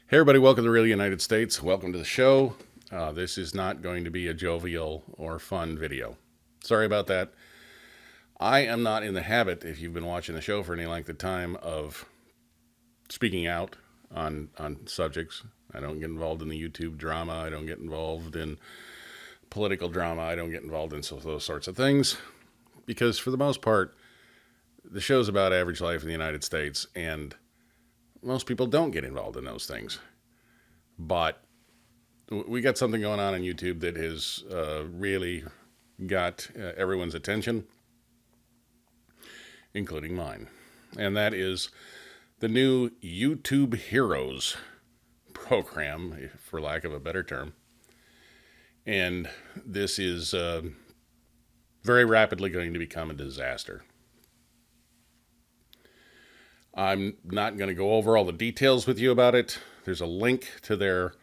Hey everybody, welcome to the Real United States. Welcome to the show. This is not going to be a jovial or fun video. Sorry about that. I am not in the habit, if you've been watching the show for any length of time, of speaking out on subjects. I don't get involved in the YouTube drama. I don't get involved in political drama. I don't get involved in those sorts of things. Because for the most part, the show's about average life in the United States, and most people don't get involved in those things. But we got something going on YouTube that has really got everyone's attention, including mine. And that is the new YouTube Heroes program, for lack of a better term. And this is very rapidly going to become a disaster. I'm not going to go over all the details with you about it. There's a link to their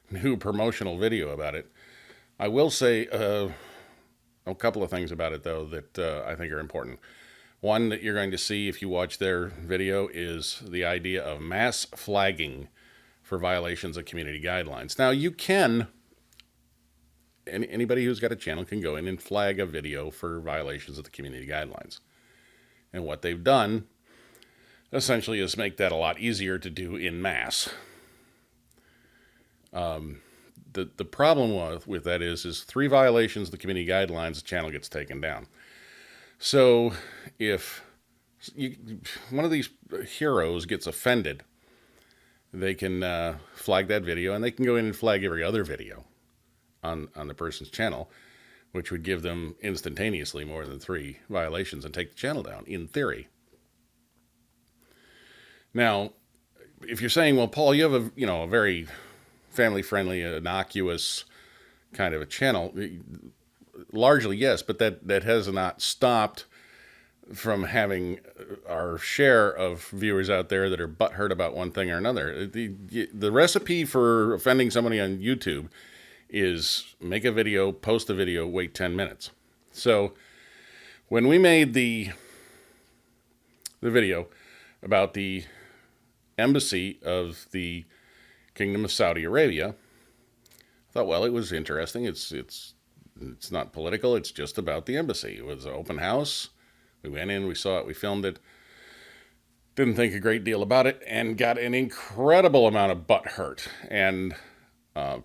new promotional video about it. I will say a couple of things about it, though, that I think are important. One that you're going to see if you watch their video is the idea of mass flagging for violations of community guidelines. Now, you can, anybody who's got a channel can go in and flag a video for violations of the community guidelines. And what they've done essentially is make that a lot easier to do in mass. The problem with that is 3 violations of the community guidelines, the channel gets taken down. So if one of these heroes gets offended, they can flag that video, and they can go in and flag every other video on the person's channel, which would give them instantaneously more than 3 violations and take the channel down, in theory. Now, if you're saying, well, Paul, you have a very family-friendly, innocuous kind of a channel, largely yes, but that has not stopped from having our share of viewers out there that are butthurt about one thing or another. The recipe for offending somebody on YouTube is make a video, post a video, wait 10 minutes. So when we made the video about the embassy of the Kingdom of Saudi Arabia, I thought, well, it was interesting. It's not political. It's just about the embassy. It was an open house. We went in, we saw it, we filmed it. Didn't think a great deal about it, and got an incredible amount of butt hurt. And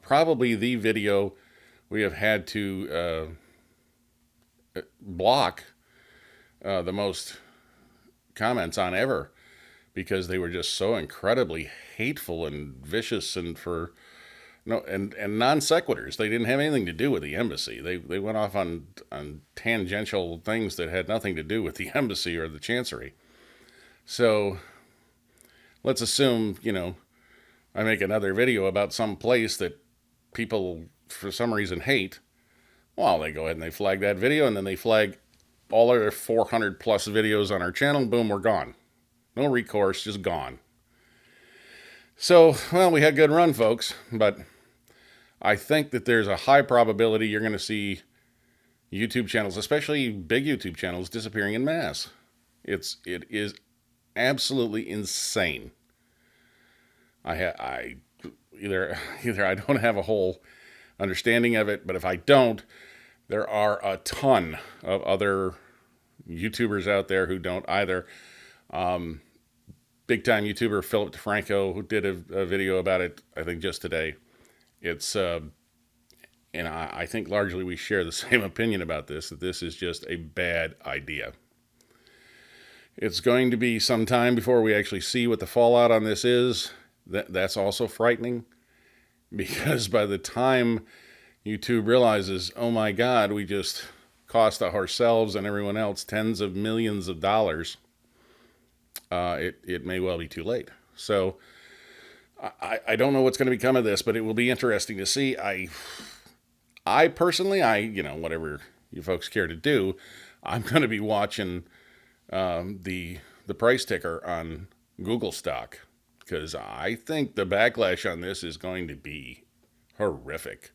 probably the video we have had to block the most comments on ever, because they were just so incredibly hateful and vicious and non sequiturs. They didn't have anything to do with the embassy. They went off on tangential things that had nothing to do with the embassy or the chancery. So let's assume, I make another video about some place that people for some reason hate. Well, they go ahead and they flag that video, and then they flag all our 400 plus videos on our channel. Boom, we're gone. No recourse, just gone. So, well, we had a good run, folks, but I think that there's a high probability you're going to see YouTube channels, especially big YouTube channels, disappearing in mass. It is absolutely insane. Either I don't have a whole understanding of it, but if I don't, there are a ton of other YouTubers out there who don't either. Big time YouTuber Philip DeFranco, who did a video about it, I think just today. It's and I think largely we share the same opinion about this, that this is just a bad idea. It's going to be some time before we actually see what the fallout on this is. That's also frightening, because by the time YouTube realizes, oh my God, we just cost ourselves and everyone else tens of millions of dollars, it may well be too late. So I don't know what's going to become of this, but it will be interesting to see. I personally, whatever you folks care to do, I'm going to be watching the price ticker on Google stock, because I think the backlash on this is going to be horrific.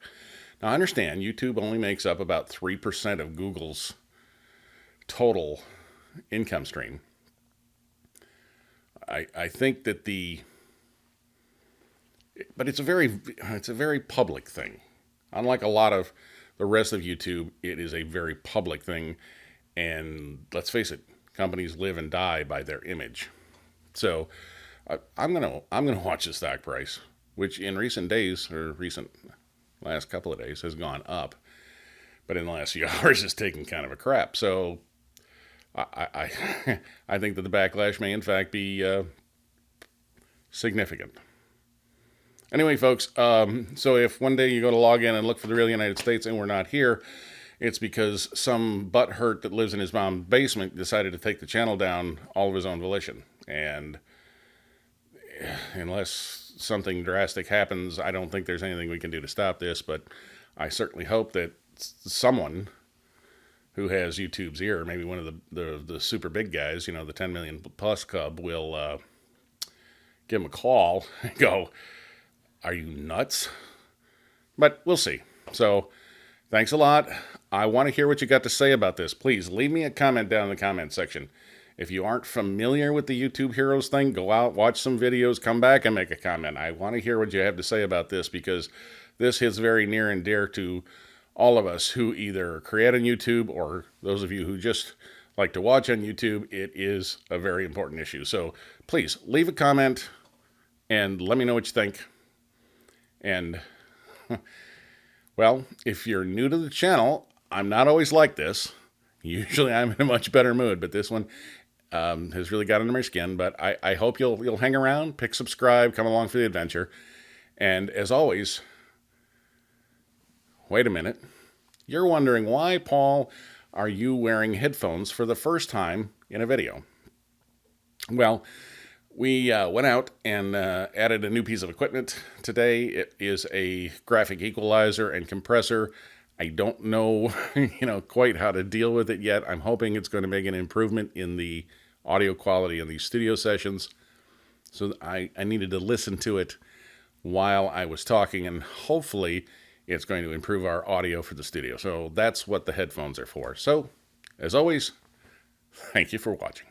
Now, I understand YouTube only makes up about 3% of Google's total income stream. I think that but it's a very public thing. Unlike a lot of the rest of YouTube, it is a very public thing, and let's face it, companies live and die by their image. So I'm gonna watch the stock price, which in recent days or recent last couple of days has gone up, but in the last few hours has taken kind of a crap. So I think that the backlash may in fact be significant. Anyway, folks, so if one day you go to log in and look for the real United States and we're not here, it's because some butthurt that lives in his mom's basement decided to take the channel down all of his own volition. And unless something drastic happens, I don't think there's anything we can do to stop this, but I certainly hope that someone who has YouTube's ear, maybe one of the super big guys, the 10 million plus club, will give him a call and go, are you nuts? But we'll see. So thanks a lot. I want to hear what you got to say about this. Please leave me a comment down in the comment section. If you aren't familiar with the YouTube Heroes thing, go out, watch some videos, come back and make a comment. I want to hear what you have to say about this, because this hits very near and dear to all of us who either create on YouTube or those of you who just like to watch on YouTube. It is a very important issue. So please leave a comment and let me know what you think. And, well, if you're new to the channel, I'm not always like this. Usually I'm in a much better mood, but this one has really got under my skin. But I hope you'll hang around, pick subscribe, come along for the adventure. And as always, wait a minute. You're wondering, why, Paul, are you wearing headphones for the first time in a video? Well, we went out and added a new piece of equipment today. It is a graphic equalizer and compressor. I don't know, quite how to deal with it yet. I'm hoping it's going to make an improvement in the audio quality in these studio sessions. So I needed to listen to it while I was talking, and hopefully it's going to improve our audio for the studio. So that's what the headphones are for. So, as always, thank you for watching.